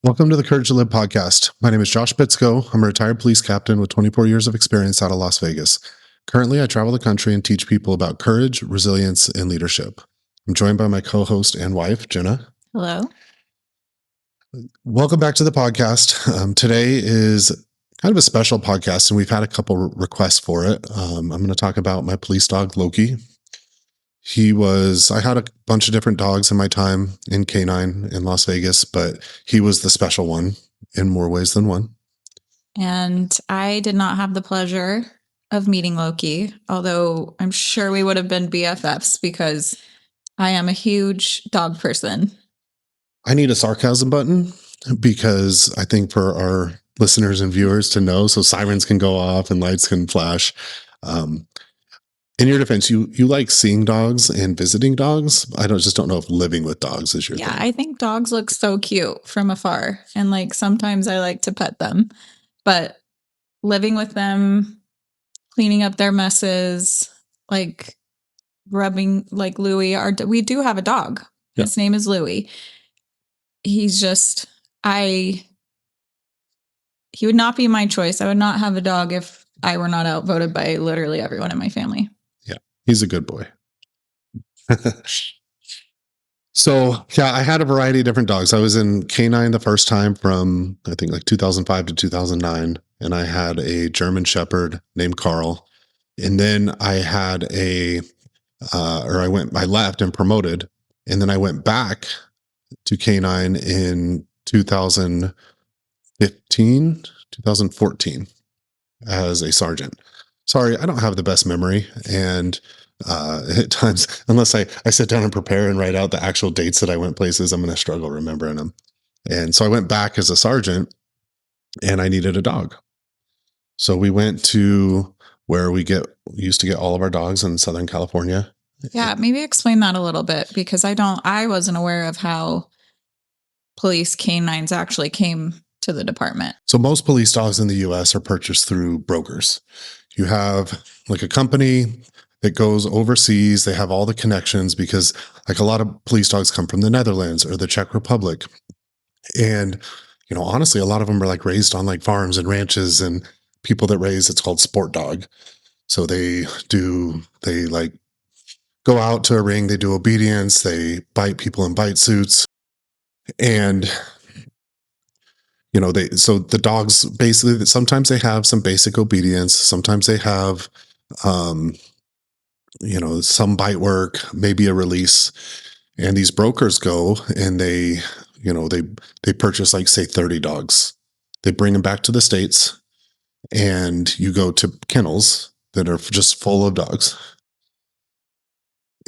Welcome to the Courage to Live podcast. My name is Josh Bitsko. I'm a retired police captain with 24 years of experience out of Las Vegas. Currently, I travel the country and teach people about courage, resilience, and leadership. I'm joined by my co-host and wife, Jenna. Hello. Welcome back to the podcast. Today is kind of a special podcast, and we've had a couple requests for it. I'm going to talk about my police dog, Loki. I had a bunch of different dogs in my time in Canine in Las Vegas, but he was the special one in more ways than one. And I did not have the pleasure of meeting Loki, although I'm sure we would have been BFFs because I am a huge dog person. I need a sarcasm button because I think for our listeners and viewers to know, so sirens can go off and lights can flash. In your defense, you like seeing dogs and visiting dogs. I just don't know if living with dogs is your thing. Yeah, I think dogs look so cute from afar. And sometimes I like to pet them. But living with them, cleaning up their messes, rubbing Louie. We do have a dog. Yeah. His name is Louie. He's just, he would not be my choice. I would not have a dog if I were not outvoted by literally everyone in my family. Yeah, he's a good boy. So, yeah, I had a variety of different dogs. I was in Canine the first time from, I think, 2005 to 2009. And I had a German Shepherd named Carl. And then I had I left and promoted. And then I went back to Canine in 2014 as a sergeant. Sorry, I don't have the best memory. And at times, unless I sit down and prepare and write out the actual dates that I went places, I'm going to struggle remembering them. And so I went back as a sergeant and I needed a dog. So we went to where we used to get all of our dogs in Southern California. Yeah, maybe explain that a little bit because I wasn't aware of how police canines actually came to the department. So most police dogs in the US are purchased through brokers. You have a company that goes overseas. They have all the connections because a lot of police dogs come from the Netherlands or the Czech Republic. And, honestly, a lot of them are raised on farms and ranches, and people that raise, it's called sport dog. So they go out to a ring, they do obedience, they bite people in bite suits. And, so the dogs basically, sometimes they have some basic obedience. Sometimes they have, some bite work, maybe a release. And these brokers go and they purchase say 30 dogs. They bring them back to the States and you go to kennels that are just full of dogs.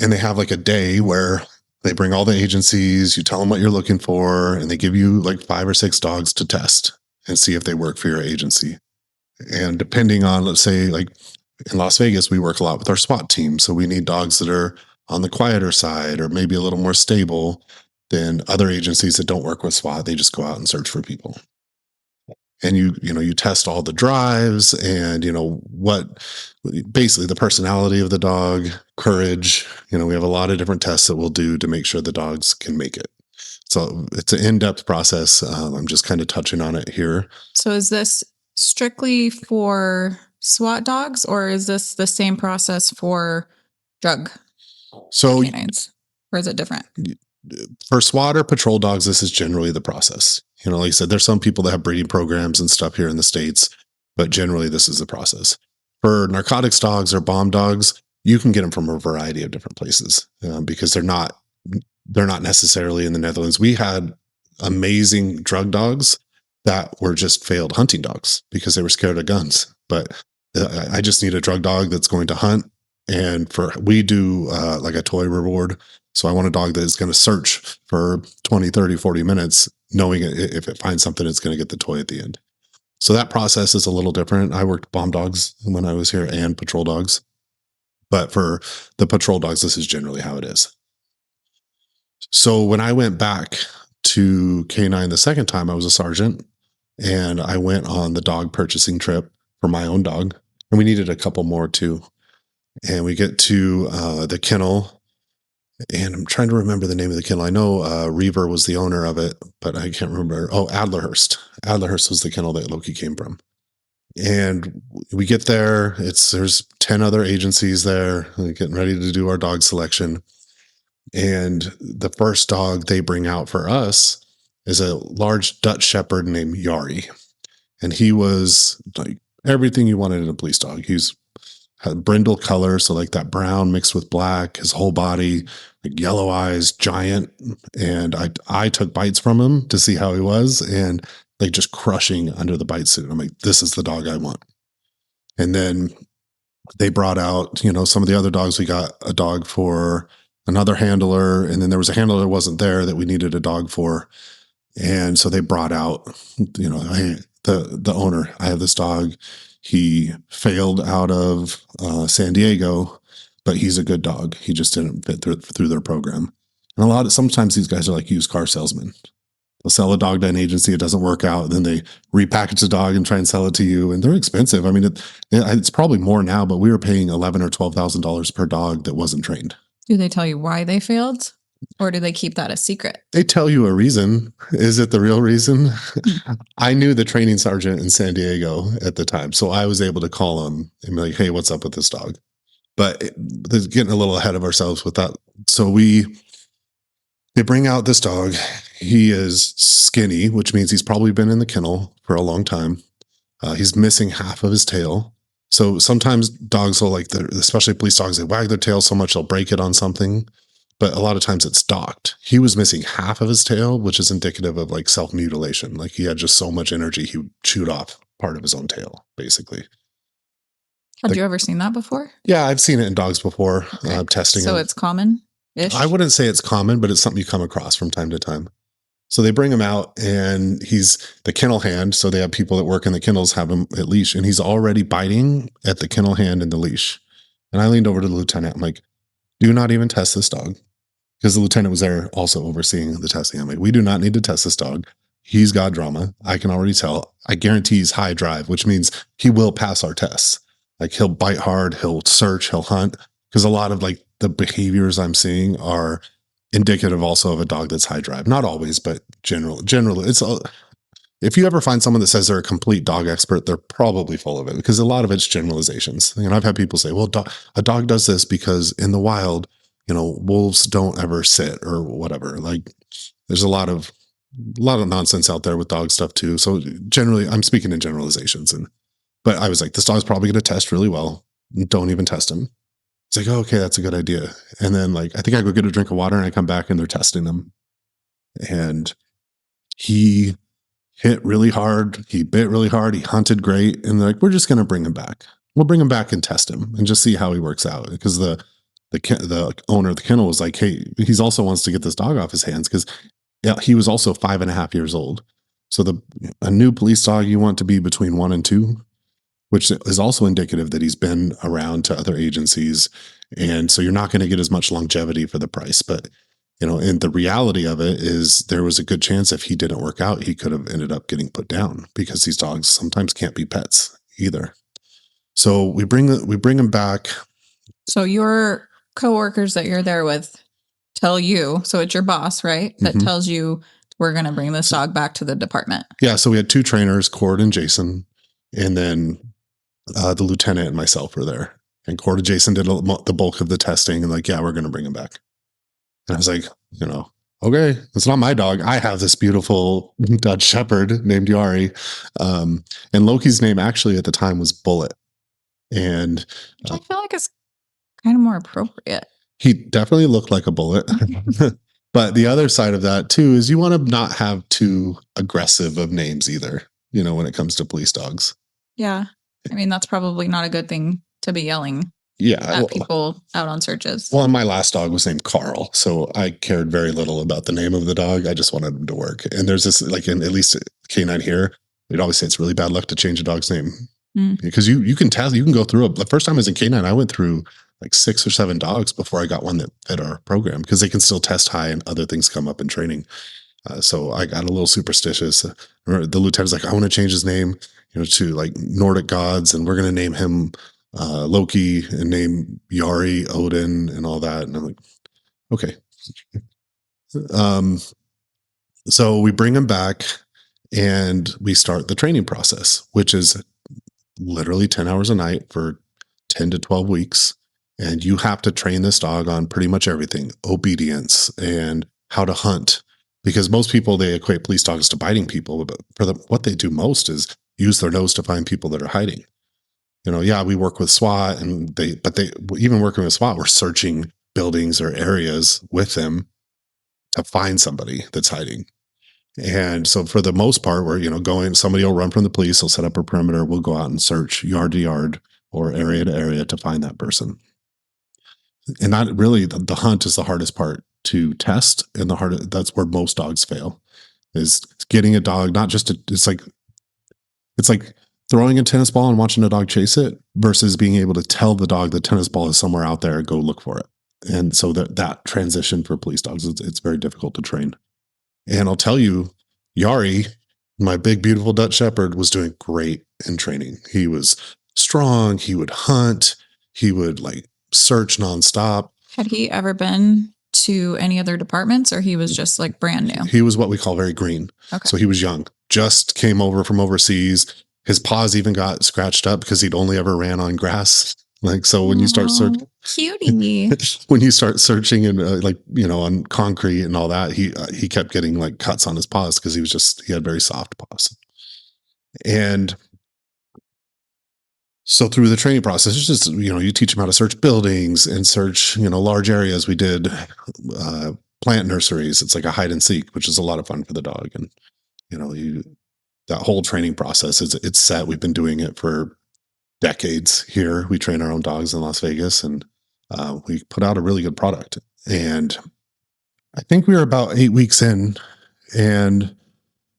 And they have a day where they bring all the agencies, you tell them what you're looking for, and they give you 5 or 6 dogs to test and see if they work for your agency. And depending on, let's say, in Las Vegas, we work a lot with our SWAT team. So we need dogs that are on the quieter side or maybe a little more stable than other agencies that don't work with SWAT. They just go out and search for people. And you test all the drives and, basically the personality of the dog, courage. We have a lot of different tests that we'll do to make sure the dogs can make it. So it's an in-depth process. I'm just kind of touching on it here. So is this strictly for SWAT dogs or is this the same process for drug canines? Or is it different? For SWAT or patrol dogs, this is generally the process. Like I said, there's some people that have breeding programs and stuff here in the States, but generally this is the process. For narcotics dogs or bomb dogs, you can get them from a variety of different places because they're not necessarily in the Netherlands. We had amazing drug dogs that were just failed hunting dogs because they were scared of guns. But I just need a drug dog that's going to hunt. And we do a toy reward. So I want a dog that is going to search for 20, 30, 40 minutes, knowing if it finds something, it's going to get the toy at the end. So that process is a little different. I worked bomb dogs when I was here and patrol dogs. But for the patrol dogs, this is generally how it is. So when I went back to K9 the second time, I was a sergeant and I went on the dog purchasing trip for my own dog. And we needed a couple more too. And we get to the kennel And I'm trying to remember the name of the kennel. I know Reaver was the owner of it, but I can't remember. Oh, Adlerhurst. Adlerhurst was the kennel that Loki came from. And we get there. There's 10 other agencies there getting ready to do our dog selection. And the first dog they bring out for us is a large Dutch Shepherd named Yari. And he was like everything you wanted in a police dog. He's had brindle color, so like that brown mixed with black, his whole body, like yellow eyes, giant. And I took bites from him to see how he was, and like just crushing under the bite suit. I'm like, this is the dog I want. And then they brought out, some of the other dogs. We got a dog for another handler, and then there was a handler that wasn't there that we needed a dog for. And so they brought out, the owner. I have this dog. He failed out of San Diego, but he's a good dog. He just didn't fit through their program. And sometimes these guys are like used car salesmen. They'll sell a dog to an agency, it doesn't work out, then they repackage the dog and try and sell it to you, and they're expensive. I mean, it's probably more now, but we were paying $11,000 or $12,000 per dog that wasn't trained. Do they tell you why they failed? Or do they keep that a secret? They tell you a reason. Is it the real reason? I knew the training sergeant in San Diego at the time, so I was able to call him and be like, hey, what's up with this dog? But they're getting a little ahead of ourselves with that. So they bring out this dog. He is skinny, which means he's probably been in the kennel for a long time. He's missing half of his tail. So sometimes dogs will especially police dogs, they wag their tail so much they'll break it on something. But a lot of times it's docked. He was missing half of his tail, which is indicative of like self-mutilation. Like he had just so much energy, he chewed off part of his own tail, basically. Had you ever seen that before? Yeah, I've seen it in dogs before, testing. So it's common-ish? I wouldn't say it's common, but it's something you come across from time to time. So they bring him out, and he's the kennel hand. So they have people that work in the kennels have him at leash, and he's already biting at the kennel hand and the leash. And I leaned over to the lieutenant. I'm like, do not even test this dog. Because the lieutenant was there also overseeing the testing. I'm like, we do not need to test this dog. He's got drama. I can already tell. I guarantee he's high drive, which means he will pass our tests. Like he'll bite hard, he'll search, he'll hunt. Because a lot of like the behaviors I'm seeing are indicative also of a dog that's high drive. Not always, but generally, if you ever find someone that says they're a complete dog expert, they're probably full of it, because a lot of it's generalizations. I've had people say, well, a dog does this because in the wild, wolves don't ever sit or whatever. Like there's a lot of nonsense out there with dog stuff too. So generally I'm speaking in generalizations, but I was like, this dog's probably going to test really well. Don't even test him. It's like, oh, okay, that's a good idea. And then like, I think I go get a drink of water and I come back and they're testing them. And he hit really hard. He bit really hard. He hunted great. And they're like, we're just going to bring him back. We'll bring him back and test him and just see how he works out. Because the owner of the kennel was like, hey, he's also wants to get this dog off his hands, because he was also 5.5 years old. So a new police dog, you want to be between 1 and 2, which is also indicative that he's been around to other agencies. And so you're not going to get as much longevity for the price. But, and the reality of it is there was a good chance if he didn't work out, he could have ended up getting put down, because these dogs sometimes can't be pets either. So we bring him back. So your coworkers that you're there with tell you, so it's your boss, right? That tells you, we're going to bring this dog back to the department. Yeah. So we had 2 trainers, Cord and Jason, and then the lieutenant and myself were there. And Cord and Jason did the bulk of the testing, and like, yeah, we're going to bring him back. And I was like, okay, it's not my dog. I have this beautiful Dutch Shepherd named Yari. And Loki's name actually at the time was Bullet. And which I feel like is kind of more appropriate. He definitely looked like a bullet. But the other side of that too is you want to not have too aggressive of names either, when it comes to police dogs. Yeah. I mean, that's probably not a good thing to be yelling at people out on searches. Well, my last dog was named Carl, so I cared very little about the name of the dog. I just wanted him to work. And there's this, like in at least K9 here, we'd always say it's really bad luck to change a dog's name. Because you can tell, you can go through the first time I was in K9, I went through like 6 or 7 dogs before I got one that fit our program, because they can still test high and other things come up in training. So I got a little superstitious. The lieutenant's like, I want to change his name, to like Nordic gods, and we're going to name him Loki and name Yari Odin and all that. And I'm like, Okay. Um, so we bring him back and we start the training process, which is literally 10 hours a night for 10 to 12 weeks. And you have to train this dog on pretty much everything, obedience and how to hunt. Because most people, they equate police dogs to biting people, but for them, what they do most is use their nose to find people that are hiding. Yeah, we work with SWAT but they, even working with SWAT, we're searching buildings or areas with them to find somebody that's hiding. And so for the most part, we're, somebody will run from the police, they'll set up a perimeter, we'll go out and search yard to yard or area to area to find that person. And not really the hunt is the hardest part to test. And that's where most dogs fail is getting a dog, not just, it's like throwing a tennis ball and watching a dog chase it versus being able to tell the dog the tennis ball is somewhere out there, go look for it. And so that transition for police dogs, it's very difficult to train. And I'll tell you, Yari, my big, beautiful Dutch Shepherd, was doing great in training. He was strong. He would hunt. He would search nonstop. Had he ever been to any other departments, or he was just brand new? He was what we call very green. Okay. So he was young, just came over from overseas. His paws even got scratched up because he'd only ever ran on grass. So when you start searching, cutie, when you start searching and on concrete and all that, he kept getting cuts on his paws because he had very soft paws. And so through the training process, it's just, you teach him how to search buildings and search, large areas. We did plant nurseries. It's like a hide and seek, which is a lot of fun for the dog. And, that whole training process it's set. We've been doing it for decades here. We train our own dogs in Las Vegas, and we put out a really good product. And I think we were about 8 weeks in, and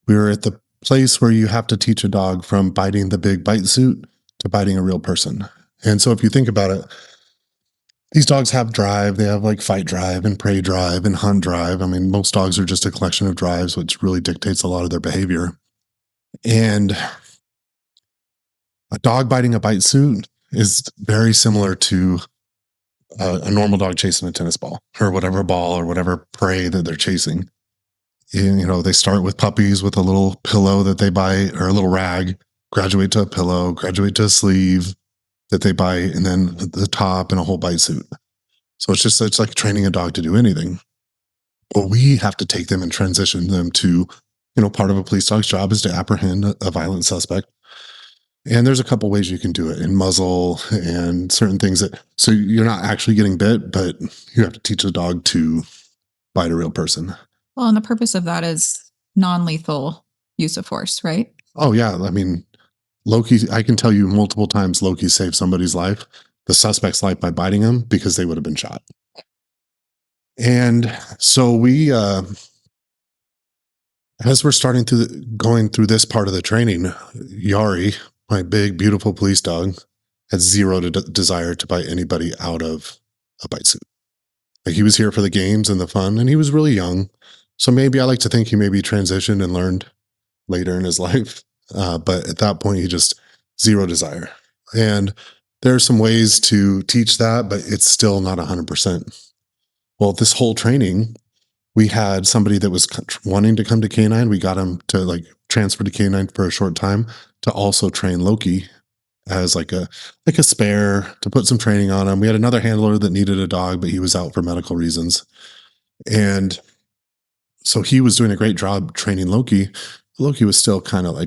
we were at the place where you have to teach a dog from biting the big bite suit to biting a real person. And so if you think about it, these dogs have drive. They have fight drive and prey drive and hunt drive. I mean, most dogs are just a collection of drives, which really dictates a lot of their behavior. And a dog biting a bite suit is very similar to a normal dog chasing a tennis ball or whatever ball or whatever prey that they're chasing. And, they start with puppies with a little pillow that they bite or a little rag, graduate to a pillow, graduate to a sleeve that they bite, and then the top and a whole bite suit. So it's like training a dog to do anything. Well, we have to take them and transition them to, part of a police dog's job is to apprehend a violent suspect. And there's a couple ways you can do it in muzzle and certain things so you're not actually getting bit, but you have to teach the dog to bite a real person. Well, and the purpose of that is non-lethal use of force, right? Oh yeah. I mean, Loki, I can tell you multiple times Loki saved somebody's life, the suspect's life by biting him because they would have been shot. And so we, as we're going through this part of the training, Yari, my big, beautiful police dog, had zero desire to bite anybody out of a bite suit. He was here for the games and the fun, and he was really young. So maybe I like to think he maybe transitioned and learned later in his life. But at that point, he just zero desire. And there are some ways to teach that, but it's still not 100%. Well, this whole training, we had somebody that was wanting to come to Canine. We got him to transfer to Canine for a short time to also train Loki as a spare to put some training on him. We had another handler that needed a dog, but he was out for medical reasons. And so he was doing a great job training Loki. Loki was still kind of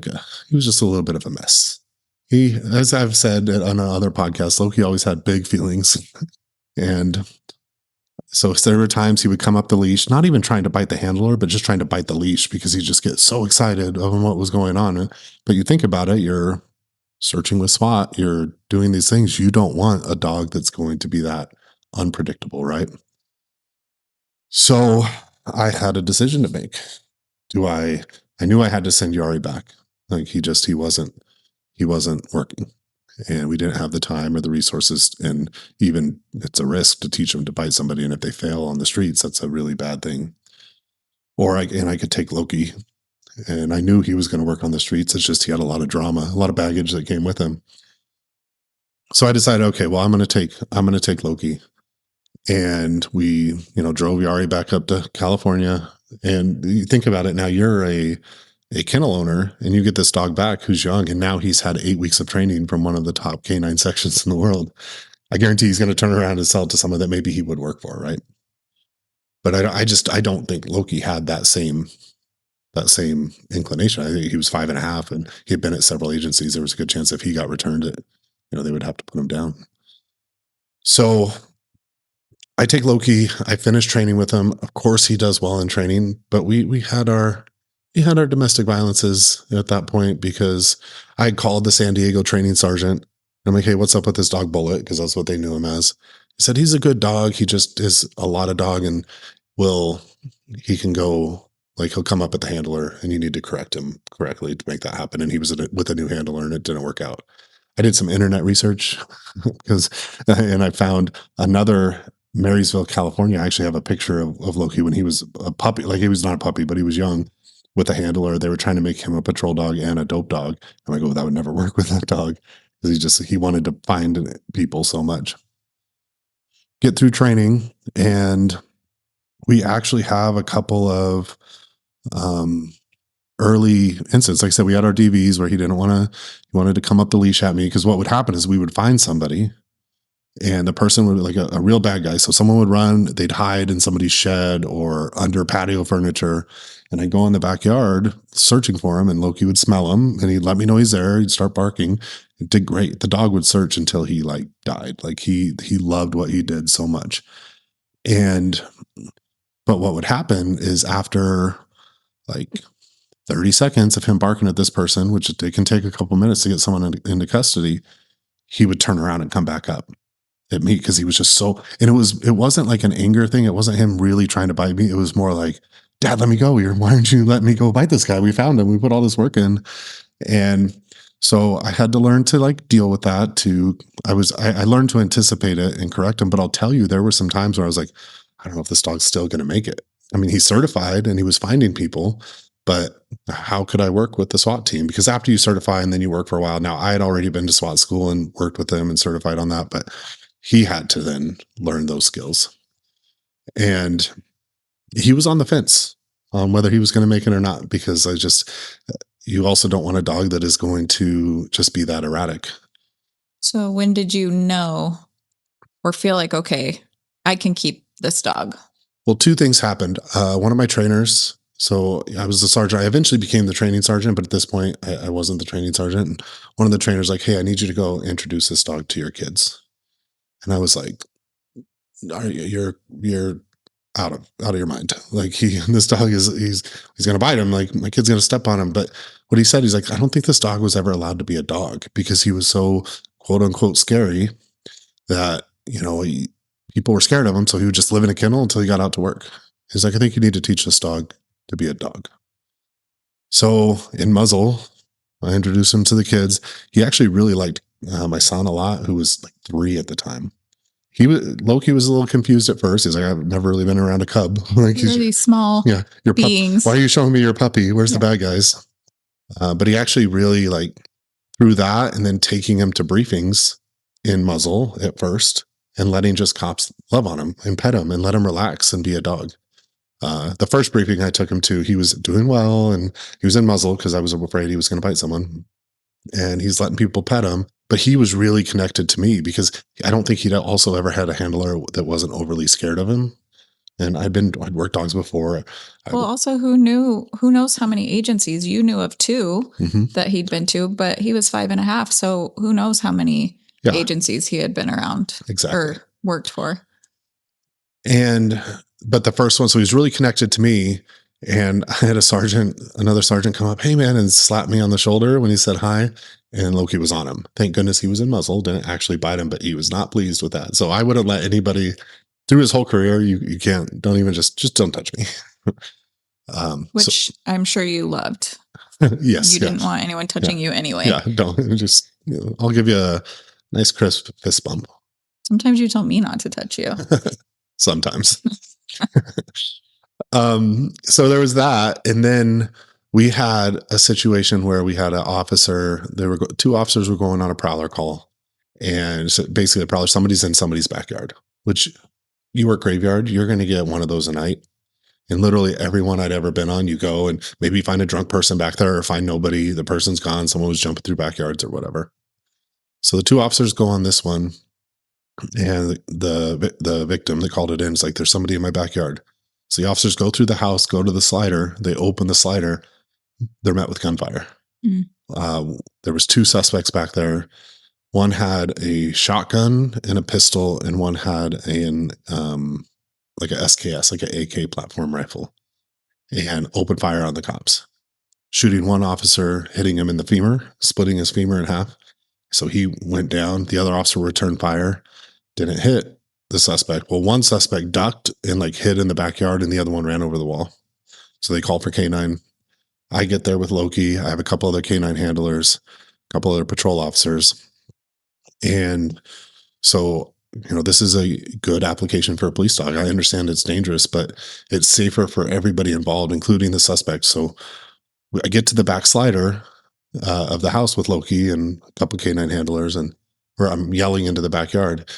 he was just a little bit of a mess. He, as I've said on other podcasts, Loki always had big feelings. And so there were times he would come up the leash, not even trying to bite the handler, but just trying to bite the leash because he just gets so excited of what was going on. But you think about it, you're searching with SWAT, you're doing these things. You don't want a dog that's going to be that unpredictable, right? So I had a decision to make. I knew I had to send Yari back. He wasn't working. And we didn't have the time or the resources. And even it's a risk to teach them to bite somebody. And if they fail on the streets, that's a really bad thing. I could take Loki, and I knew he was going to work on the streets. It's just he had a lot of drama, a lot of baggage that came with him. So I decided, okay, well, I'm going to take Loki. And we, drove Yari back up to California. And you think about it now, you're a kennel owner and you get this dog back who's young. And now he's had 8 weeks of training from one of the top canine sections in the world. I guarantee he's going to turn around and sell it to someone that maybe he would work for. Right. But I don't think Loki had that same inclination. I think he was 5.5 and he had been at several agencies. There was a good chance if he got returned it, they would have to put him down. So I take Loki, I finish training with him. Of course he does well in training, but we had our domestic violences at that point because I called the San Diego training sergeant. I'm like, hey, what's up with this dog Bullet? Because that's what they knew him as. He said, he's a good dog. He just is a lot of dog and he can go, like, he'll come up at the handler and you need to correct him correctly to make that happen. And he was with a new handler and it didn't work out. I did some internet research and I found another Marysville, California. I actually have a picture of Loki when he was a puppy. Like, he was not a puppy, but he was young with a handler. They were trying to make him a patrol dog and a dope dog. I'm like, oh, that would never work with that dog because he wanted to find people so much. Get through training, and we actually have a couple of early incidents. Like I said, we had our DVs where he wanted to come up the leash at me, because what would happen is we would find somebody and the person would be like a real bad guy. So someone would run, they'd hide in somebody's shed or under patio furniture. And I'd go in the backyard searching for him, and Loki would smell him and he'd let me know he's there. He'd start barking. It did great. The dog would search until he died. Like, he loved what he did so much. But what would happen is after like 30 seconds of him barking at this person, which it can take a couple minutes to get someone into custody, he would turn around and come back up at me because he was just so, and it wasn't like an anger thing. It wasn't him really trying to bite me. It was more like, Dad, let me go. Why aren't you letting me go bite this guy? We found him. We put all this work in. And so I had to learn to deal with that I learned to anticipate it and correct him. But I'll tell you, there were some times where I was like, I don't know if this dog's still going to make it. I mean, he's certified and he was finding people, but how could I work with the SWAT team? Because after you certify and then you work for a while, now I had already been to SWAT school and worked with them and certified on that, but he had to then learn those skills. And he was on the fence on whether he was going to make it or not, because you also don't want a dog that is going to just be that erratic. So when did you know or feel like, okay, I can keep this dog? Well, two things happened. One of my trainers, so I was the sergeant. I eventually became the training sergeant, but at this point I wasn't the training sergeant. And one of the trainers like, hey, I need you to go introduce this dog to your kids. And I was like, you're out of your mind. Like, this dog he's going to bite him. Like, my kid's going to step on him. But what he said, he's like, I don't think this dog was ever allowed to be a dog because he was so quote unquote scary that, people were scared of him. So he would just live in a kennel until he got out to work. He's like, I think you need to teach this dog to be a dog. So in muzzle, I introduced him to the kids. He actually really liked my son a lot, who was like 3 at the time. Loki was a little confused at first. He's like, I've never really been around a cub. Like, he's really small your beings. Why are you showing me your puppy? Where's the bad guys? But he actually really through that, and then taking him to briefings in muzzle at first and letting just cops love on him and pet him and let him relax and be a dog. The first briefing I took him to, he was doing well and he was in muzzle because I was afraid he was going to bite someone, and he's letting people pet him. But he was really connected to me because I don't think he'd also ever had a handler that wasn't overly scared of him. And I'd worked dogs before. Well, also, who knows how many agencies you knew of too that he'd been to, but he was 5.5. So who knows how many agencies he had been around or worked for. But the first one, so he's really connected to me. And I had another sergeant come up, hey man, and slap me on the shoulder when he said hi. And Loki was on him. Thank goodness he was in muzzle, didn't actually bite him, but he was not pleased with that. So I wouldn't let anybody through his whole career. You can't, don't even just don't touch me. Which I'm sure you loved. Yes. You didn't want anyone touching you anyway. Yeah. Don't just, I'll give you a nice crisp fist bump. Sometimes you tell me not to touch you. Sometimes. So there was that. And then we had a situation where we had an officer, two officers were going on a prowler call. And so basically, a prowler, somebody's in somebody's backyard, which you work graveyard, you're going to get one of those a night. And literally everyone I'd ever been on, you go and maybe find a drunk person back there or find nobody. The person's gone. Someone was jumping through backyards or whatever. So the 2 officers go on this one, and the victim, they called it in. It's like, there's somebody in my backyard. So the officers go through the house, go to the slider. They open the slider. They're met with gunfire. There was 2 suspects back there. One had a shotgun and a pistol, and one had like a SKS, like an AK platform rifle, and opened fire on the cops, shooting one officer, hitting him in the femur, splitting his femur in half. So he went down. The other officer returned fire, didn't hit the suspect. Well, one suspect ducked and like hid in the backyard, and the other one ran over the wall. So they called for K9. I get there with Loki. I have a couple other K9 handlers, a couple other patrol officers. And so, this is a good application for a police dog. I understand it's dangerous, but it's safer for everybody involved, including the suspect. So I get to the back slider of the house with Loki and a couple K9 handlers, and where I'm yelling into the backyard,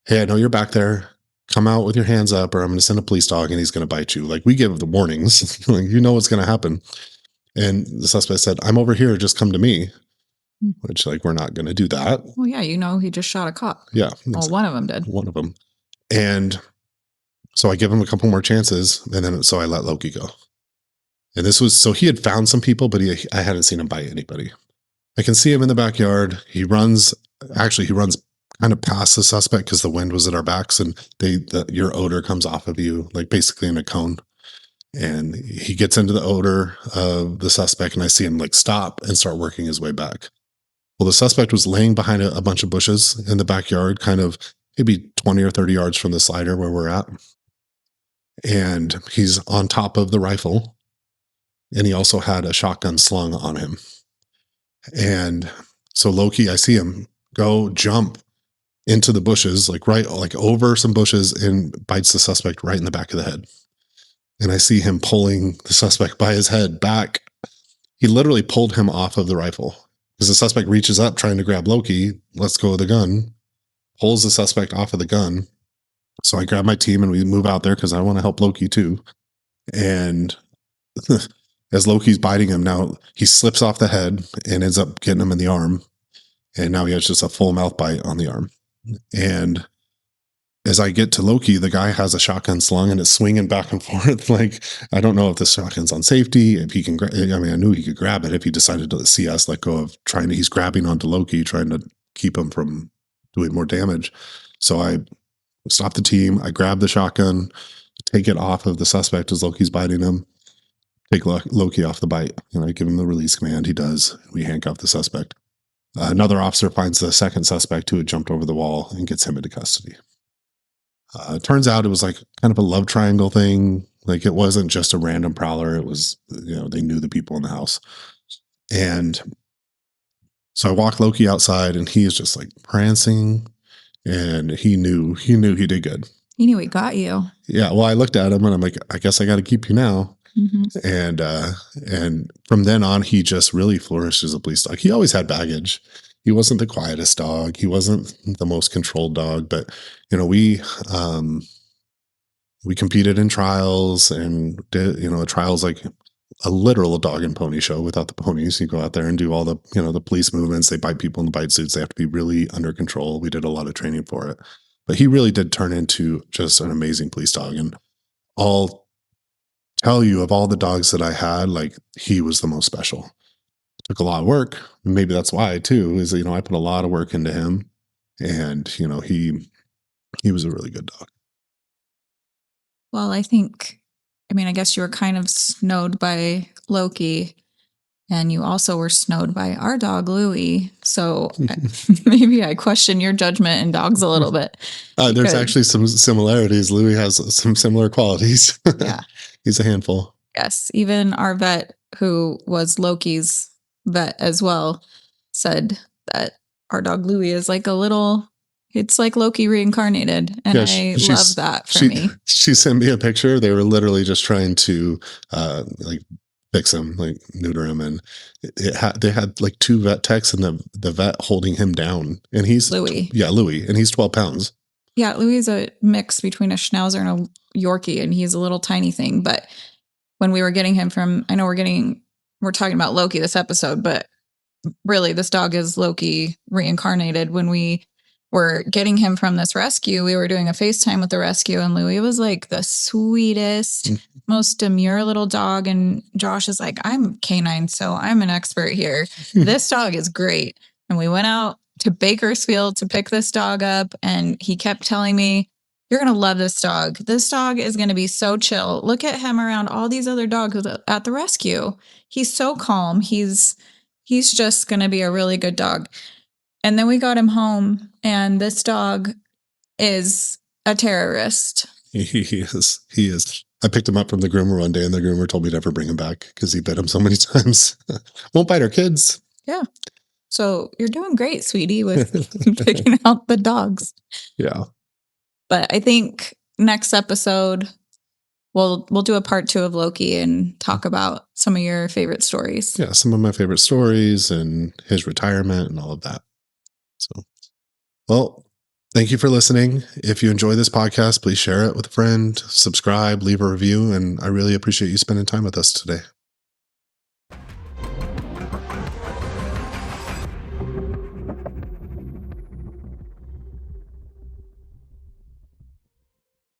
"Hey, I know you're back there. Come out with your hands up, or I'm going to send a police dog and he's going to bite you." Like, we give the warnings, like, what's going to happen. And the suspect said, "I'm over here. Just come to me." Which, like, we're not going to do that. Well, yeah, he just shot a cop. Yeah. Exactly. Well, one of them did. One of them. And so I give him a couple more chances, and then so I let Loki go. And so he had found some people, but I hadn't seen him bite anybody. I can see him in the backyard. He runs kind of past the suspect because the wind was at our backs, and your odor comes off of you, like basically in a cone. And he gets into the odor of the suspect, and I see him like stop and start working his way back. Well, the suspect was laying behind a bunch of bushes in the backyard, kind of maybe 20 or 30 yards from the slider where we're at. And he's on top of the rifle. And he also had a shotgun slung on him. And so Loki, I see him go jump into the bushes, like over some bushes, and bites the suspect right in the back of the head. And I see him pulling the suspect by his head back. He literally pulled him off of the rifle. Because the suspect reaches up trying to grab Loki, lets go of the gun, pulls the suspect off of the gun. So I grab my team and we move out there because I want to help Loki too. And as Loki's biting him, now he slips off the head and ends up getting him in the arm. And now he has just a full mouth bite on the arm. And as I get to Loki, the guy has a shotgun slung and it's swinging back and forth. Like, I don't know if the shotgun's on safety, if he can, I knew he could grab it if he decided to see us let go of he's grabbing onto Loki, trying to keep him from doing more damage. So I stop the team. I grab the shotgun, take it off of the suspect as Loki's biting him, take Loki off the bite. I give him the release command. He does. We handcuff the suspect. Another officer finds the second suspect who had jumped over the wall and gets him into custody. It turns out it was like kind of a love triangle thing. Like, it wasn't just a random prowler. It was, they knew the people in the house. And so I walked Loki outside and he is just like prancing, and he knew he did good. He knew he got you. Yeah. Well, I looked at him and I'm like, I guess I got to keep you now. Mm-hmm. And from then on, he just really flourished as a police dog. He always had baggage. He wasn't the quietest dog. He wasn't the most controlled dog, but we competed in trials and did, trials like a literal dog and pony show without the ponies. You go out there and do all the, the police movements. They bite people in the bite suits. They have to be really under control. We did a lot of training for it, but he really did turn into just an amazing police dog. And I'll tell you, of all the dogs that I had, like, he was the most special. Took a lot of work. Maybe that's why too, is, I put a lot of work into him, and, he was a really good dog. Well, I guess you were kind of snowed by Loki, and you also were snowed by our dog, Louie. So maybe I question your judgment in dogs a little bit. There's actually some similarities. Louie has some similar qualities. Yeah. He's a handful. Yes. Even our vet, who was Loki's vet as well, said that our dog Louie is like it's like Loki reincarnated. And I love that for me. She sent me a picture. They were literally just trying to fix him, like neuter him. And they had like 2 vet techs and the vet holding him down. And he's Louie. Louie. And he's 12 pounds. Yeah, Louis is a mix between a Schnauzer and a Yorkie, and he's a little tiny thing. But when we were getting him from, I know we're talking about Loki this episode, but really this dog is Loki reincarnated. When we were getting him from this rescue, we were doing a FaceTime with the rescue, and Louis was like the sweetest, most demure little dog. And Josh is like, I'm canine, so I'm an expert here. This dog is great. And we went out to Bakersfield to pick this dog up, and he kept telling me, you're going to love this dog. This dog is going to be so chill. Look at him around all these other dogs at the rescue. He's so calm. He's just going to be a really good dog. And then we got him home, and this dog is a terrorist. He is. He is. I picked him up from the groomer one day, and the groomer told me never bring him back because he bit him so many times. Won't bite our kids. Yeah. So you're doing great, sweetie, with picking out the dogs. Yeah. But I think next episode we'll do a part 2 of Loki and talk about some of your favorite stories. Yeah, some of my favorite stories and his retirement and all of that. So, well, thank you for listening. If you enjoy this podcast, please share it with a friend, subscribe, leave a review, and I really appreciate you spending time with us today.